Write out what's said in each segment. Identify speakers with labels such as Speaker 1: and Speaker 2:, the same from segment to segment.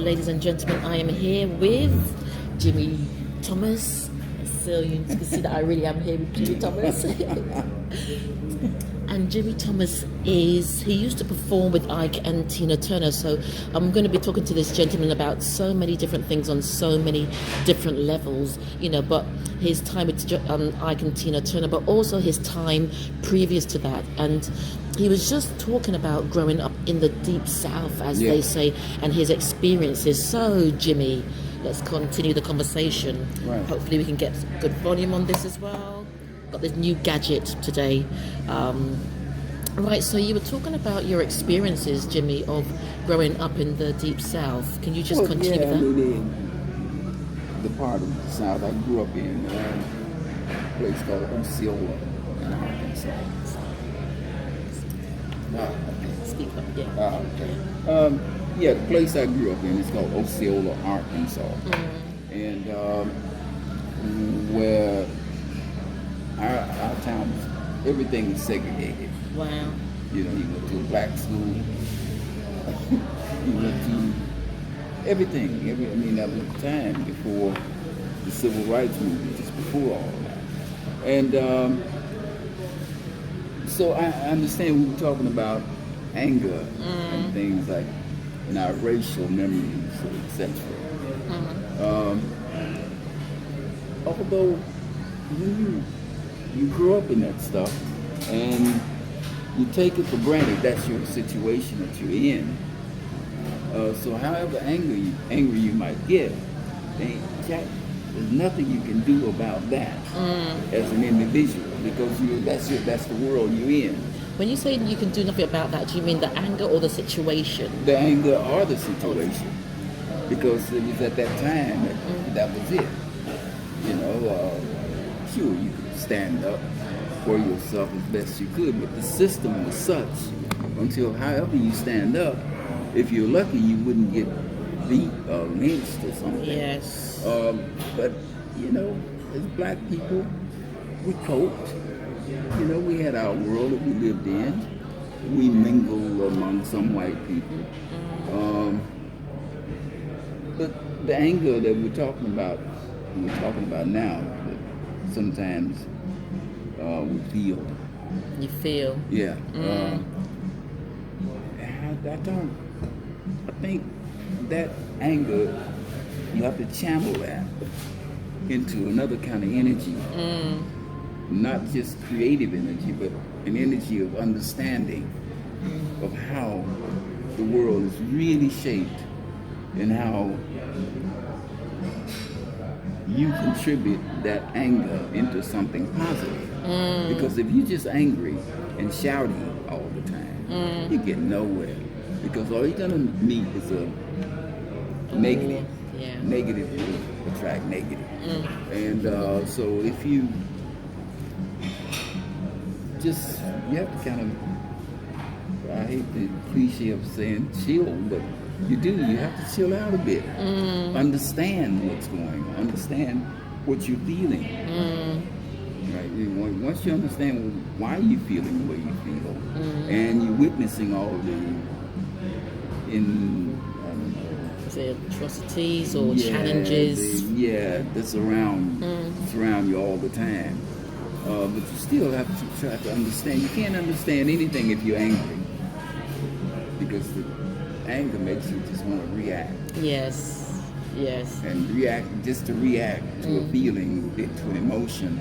Speaker 1: ladies and gentlemen, I am here with Jimmy Thomas. So you can see that I really am here with Jimmy Thomas. And Jimmy Thomas he used to perform with Ike and Tina Turner. So I'm going to be talking to this gentleman about so many different things on so many different levels, but his time with Ike and Tina Turner, but also his time previous to that. And he was just talking about growing up in the deep south, as they say, and his experiences. So, Jimmy, let's continue the conversation.
Speaker 2: Right.
Speaker 1: Hopefully we can get good volume on this as well. Got this new gadget today. Right, so you were talking about your experiences, Jimmy, of growing up in the deep south. Can you just continue with that?
Speaker 2: I mean, the part of the south I grew up in, a place called Osceola in Arkansas.
Speaker 1: Speak up, yeah.
Speaker 2: The place I grew up in is called Osceola, Arkansas. And where our town, everything was segregated.
Speaker 1: Wow.
Speaker 2: You went to a black school. You went to everything. That was the time before the civil rights movement, just before all that. And so I understand we were talking about anger and things like in our racial memories, etc. Although when you grow up in that stuff and you take it for granted, that's your situation that you're in. So however angry you might get, there's nothing you can do about that as an individual, because that's the world you're in.
Speaker 1: When you say you can do nothing about that, do you mean the anger or the situation?
Speaker 2: The anger or the situation, because it was at that time that was it. Sure, you could stand up for yourself as best you could, but the system was such until however you stand up, if you're lucky, you wouldn't get beat or lynched or something.
Speaker 1: Yes.
Speaker 2: But as black people, we coped. We had our world that we lived in. We mingled among some white people. But the anger that we're talking about now, that sometimes we feel.
Speaker 1: You feel?
Speaker 2: Yeah. I think that anger, you have to channel that into another kind of energy. Not just creative energy, but an energy of understanding of how the world is really shaped and how you contribute that anger into something positive. Because if you're just angry and shouting all the time, you get nowhere. Because all you're gonna meet is a negative.
Speaker 1: Yeah.
Speaker 2: Negative will attract negative. And so if you have to kind of, I hate the cliche of saying chill, but you have to chill out a bit. Understand what's going on. Understand what you're feeling. Right? Once you understand why you're feeling the way you feel, and you're witnessing all
Speaker 1: the atrocities or challenges.
Speaker 2: That's around you all the time. But you still have to try to understand. You can't understand anything if you're angry, because the anger makes you just want to react. Yes. And react to a feeling, to an emotion.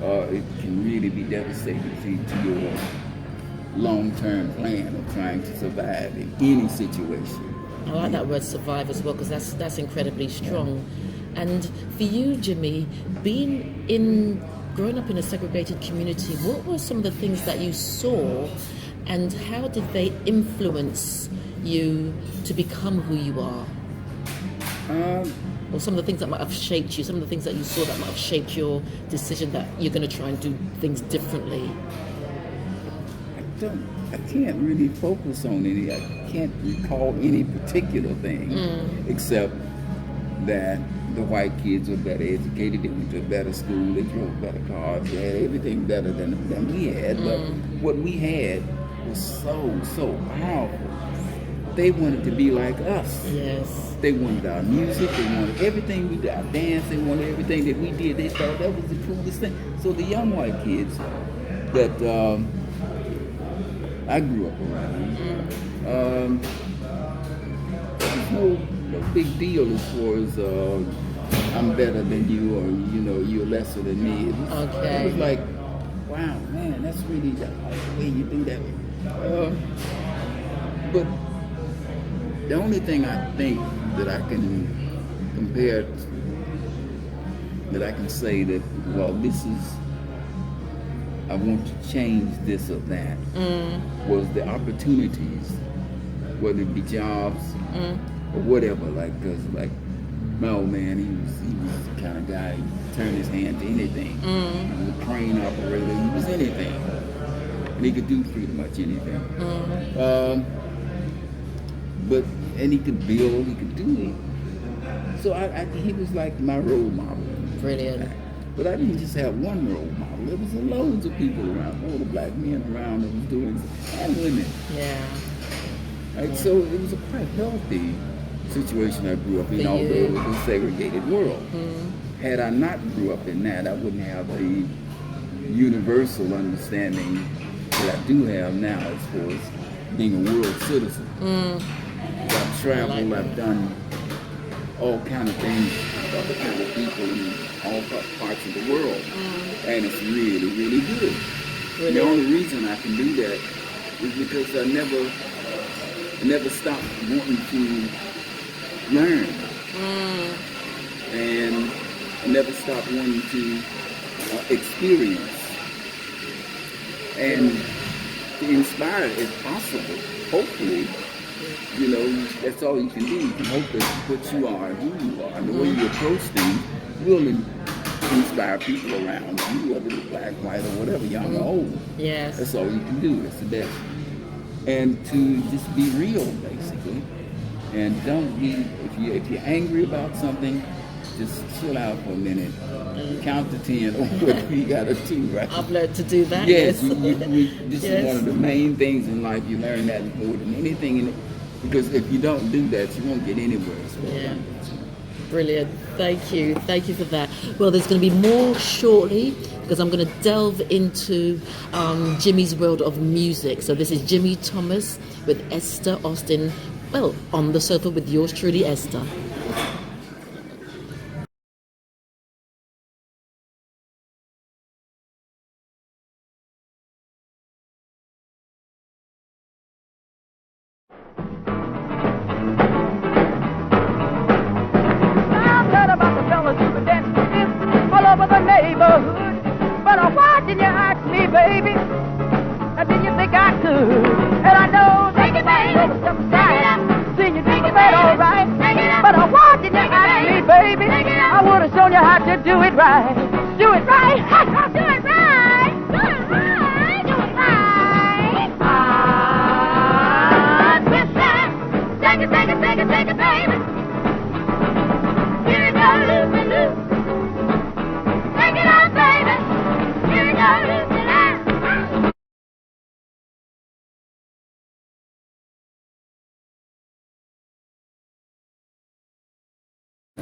Speaker 2: It can really be devastating to your long-term plan of trying to survive in any situation.
Speaker 1: I like that word "survive" as well, because that's incredibly strong. And for you, Jimmy, growing up in a segregated community, what were some of the things that you saw, and how did they influence you to become who you are? Or some of the things that might have shaped you, some of the things that you saw that might have shaped your decision that you're going to try and do things differently?
Speaker 2: I can't really focus on any. I can't recall any particular thing, except that the white kids were better educated, they went to a better school, they drove better cars, they had everything better than we had. But what we had was so powerful they wanted to be like us.
Speaker 1: Yes.
Speaker 2: They wanted our music. They wanted everything we did. Our dance. They wanted everything that we did. They thought that was the coolest thing. So the young white kids that I grew up around, there's no big deal as far as I'm better than you, or you're lesser than me. It was like, wow, man, that's really the way you do that. But the only thing I think that I can compare, that I can say that, well, I want to change this or that, was the opportunities, whether it be jobs or whatever. Because my old man, he was the kind of guy who turned his hand to anything. He was a crane operator. He was anything, and he could do pretty much anything. And he could build. He could do it. So he was like my role model.
Speaker 1: Brilliant.
Speaker 2: But I didn't just have one role model. There was loads of people around, all the black men around that was doing, and women.
Speaker 1: Yeah.
Speaker 2: Right? Yeah. So it was a quite healthy situation I grew up in, although it was a segregated world. Had I not grew up in that, I wouldn't have the universal understanding that I do have now as far as being a world citizen. I've traveled, I've done all kind of things with other kind of people in all parts of the world, and it's really, really good. Really? The only reason I can do that is because I never stopped wanting to learn, and I never stopped wanting to experience, and to inspire if possible. Hopefully, that's all you can do. You can hope that what you are and who you are and the way you approach things will inspire people around you, whether they're black, white, or whatever, young or old.
Speaker 1: Yes.
Speaker 2: That's all you can do. That's the best. And to just be real, basically. And don't be, if you're angry about something, just chill out for a minute. Count to 10 or whatever you got to do, right?
Speaker 1: I've learned to do that.
Speaker 2: Yes. This is one of the main things in life. You learn that more than anything. Because if you don't do that, you won't get anywhere.
Speaker 1: Yeah. Brilliant. Thank you. Thank you for that. Well, there's going to be more shortly because I'm going to delve into Jimmy's world of music. So this is Jimmy Thomas with Esther Austin. Well, on the sofa with yours truly, Esther.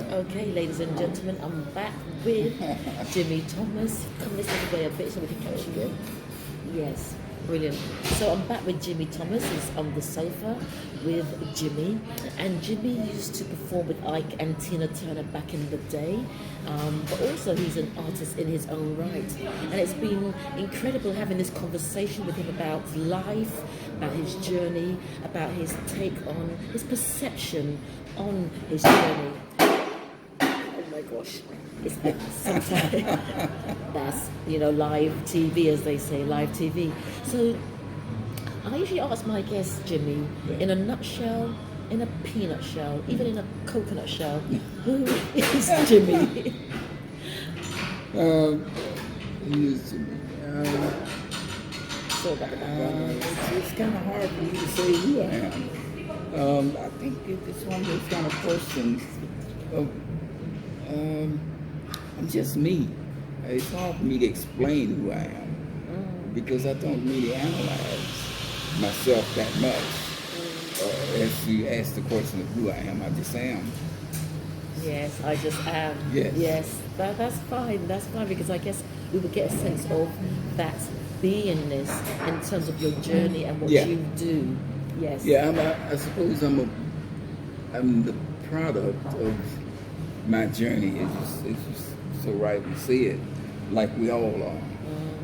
Speaker 1: Okay, ladies and gentlemen, I'm back with Jimmy Thomas. Come this way a bit so we can catch you in. Yes, brilliant. So I'm back with Jimmy Thomas. He's on the sofa with Jimmy. And Jimmy used to perform with Ike and Tina Turner back in the day. But also he's an artist in his own right. And it's been incredible having this conversation with him about life, about his journey, about his take on, his perception on his journey. Oh my gosh, sometimes that's live TV, as they say, live TV. So I usually ask my guests, Jimmy, in a nutshell, in a peanut shell, even in a coconut shell, who is Jimmy?
Speaker 2: He is Jimmy.
Speaker 1: So about the background.
Speaker 2: It's kind of hard for me to say who I am. I think it's one of those kind of questions. I'm just me. It's hard for me to explain who I am because I don't really analyze myself that much. As you ask the question of who I am, I just am.
Speaker 1: Yes, I just am.
Speaker 2: Yes.
Speaker 1: Yes, that's fine. That's fine because I guess we would get a sense of that beingness in terms of your journey and what
Speaker 2: Yeah.
Speaker 1: you do. Yes.
Speaker 2: Yeah, I suppose I'm the product of my journey. It's just so right to say it, like we all are.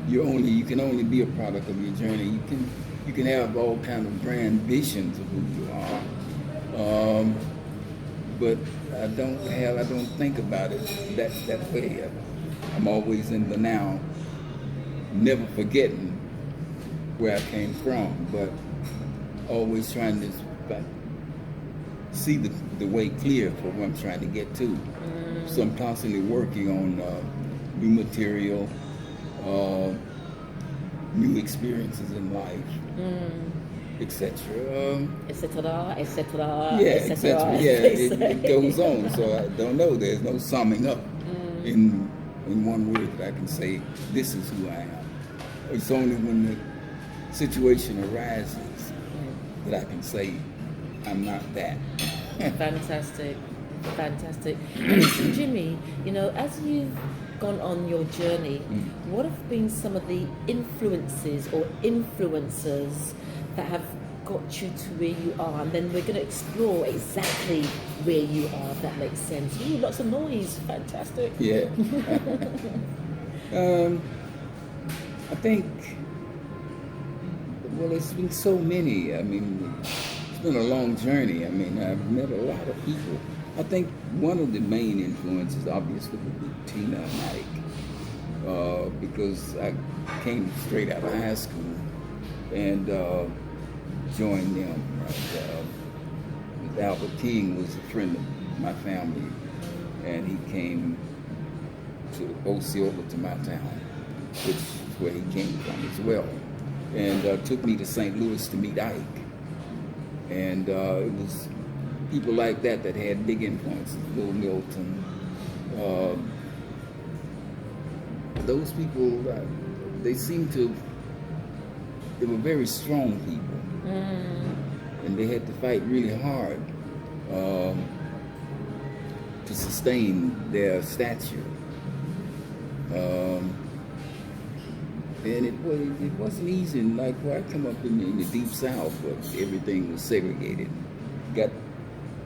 Speaker 2: You can only be a product of your journey. You can have all kind of grand visions of who you are, but I don't think about it that way. I'm always in the now, never forgetting where I came from, but always trying to see the way clear for where I'm trying to get to. So I'm constantly working on new material, new experiences in life, etc.
Speaker 1: Etc. Etc.
Speaker 2: Yeah,
Speaker 1: etc.
Speaker 2: etc. Yeah, it goes on. So I don't know. There's no summing up in one word that I can say this is who I am. It's only when the situation arises that I can say I'm not that.
Speaker 1: Fantastic, fantastic. And so, Jimmy, as you've gone on your journey, what have been some of the influences or influencers that have got you to where you are? And then we're going to explore exactly where you are, if that makes sense. Ooh, lots of noise. Fantastic.
Speaker 2: Yeah. I think, well, it's been so many. I mean, it's been a long journey. I mean, I've met a lot of people. I think one of the main influences, obviously, would be Tina and Ike, because I came straight out of high school and joined them. Right? Albert King was a friend of my family, and he came to Osceola, to my town, which is where he came from as well, and took me to St. Louis to meet Ike. And it was people like that that had big influences, Bill Milton. Those people, they were very strong people. And they had to fight really hard to sustain their stature. And it wasn't easy. Like where I come up in the deep South, where everything was segregated, got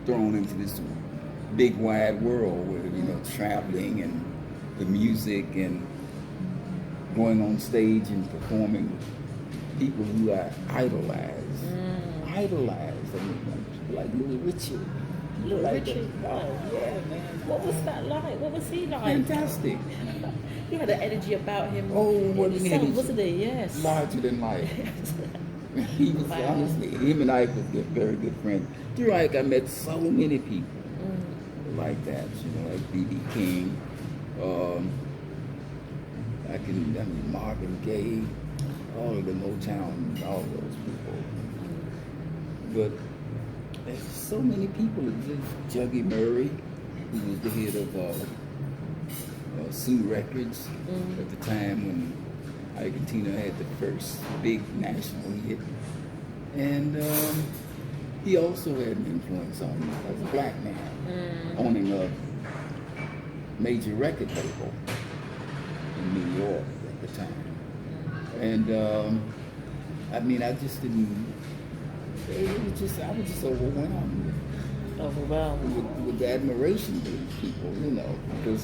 Speaker 2: thrown into this big wide world where traveling and the music and going on stage and performing with people who I idolized. Idolized. I mean, like Little Richard.
Speaker 1: Little Richard.
Speaker 2: Oh yeah, man.
Speaker 1: What was that like? What was he like?
Speaker 2: Fantastic.
Speaker 1: He had an energy about him.
Speaker 2: Oh, what an energy.
Speaker 1: Wasn't he? Yes.
Speaker 2: Larger than life. He was honestly, him and Ike was a very good friend. Through Ike, I met so many people like that, like B.B. King, Marvin Gaye, all of the Motown, all of those people. But there's so many people. Juggy Murray, who was the head of Sue Records at the time when Ike and Tina had the first big national hit. And he also had an influence on me as a black man, owning a major record label in New York at the time. And I just didn't, I was just overwhelmed. With admiration for these people, because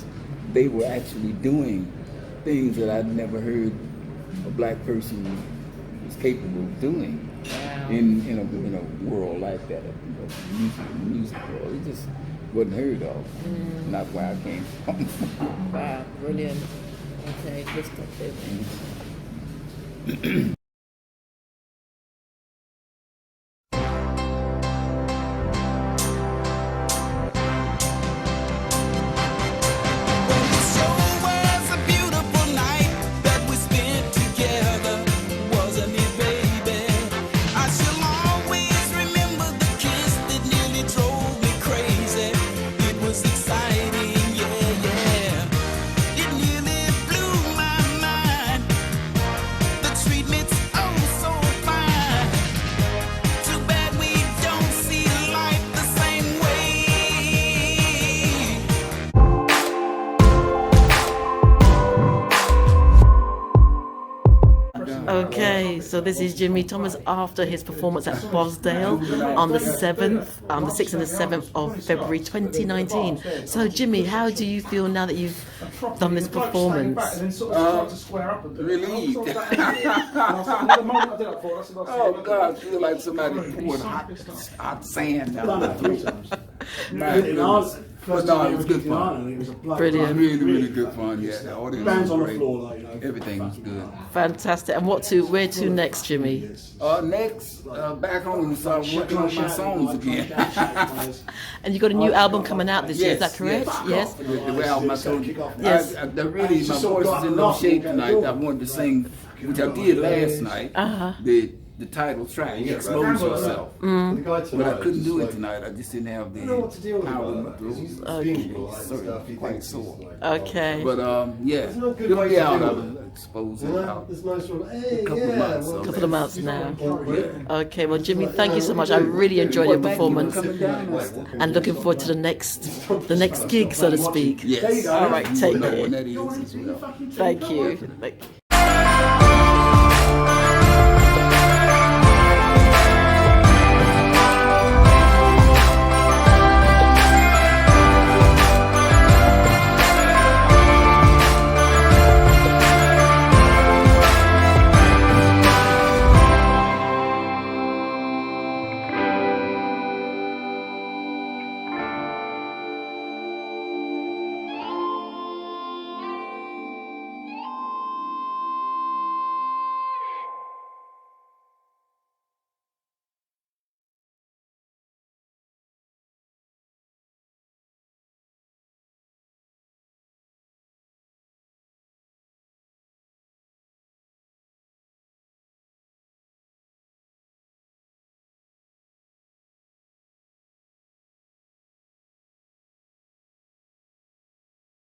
Speaker 2: they were actually doing things that I'd never heard a black person was capable of doing in a world like that, music world. It just wasn't heard of. Not where I came from.
Speaker 1: Wow, brilliant. Okay, good stuff.
Speaker 3: Treatment's
Speaker 1: So this is Jimmy Thomas after his performance at Bosdale on the 6th and the 7th of February 2019. So Jimmy, how do you feel now that you've done this performance?
Speaker 2: Relieved. Oh God, I feel like somebody poured hot sand down my throat. But no, it was good fun.
Speaker 1: Brilliant.
Speaker 2: Really good fun. Yeah, the audience was great. Everything was good.
Speaker 1: Fantastic. And where to next, Jimmy?
Speaker 2: Next, back home and start working on my songs again.
Speaker 1: And you got a new album coming out this year, is that correct? Yes.
Speaker 2: The album I told you.
Speaker 1: Yes.
Speaker 2: My voice is in no shape tonight. I wanted to sing, which I did last night. The title track, Expose Yourself. But I couldn't do it tonight. I just didn't have the power to do it. Okay. Quite sore.
Speaker 1: Okay.
Speaker 2: But yeah, it'll be out. I'll expose it out a couple of months.
Speaker 1: Couple of months now. Okay, well Jimmy, thank you so much. I really enjoyed your performance. And looking forward to the next gig, so to speak.
Speaker 2: Yes.
Speaker 1: All right, take care.
Speaker 2: When that is as well.
Speaker 1: Thank you.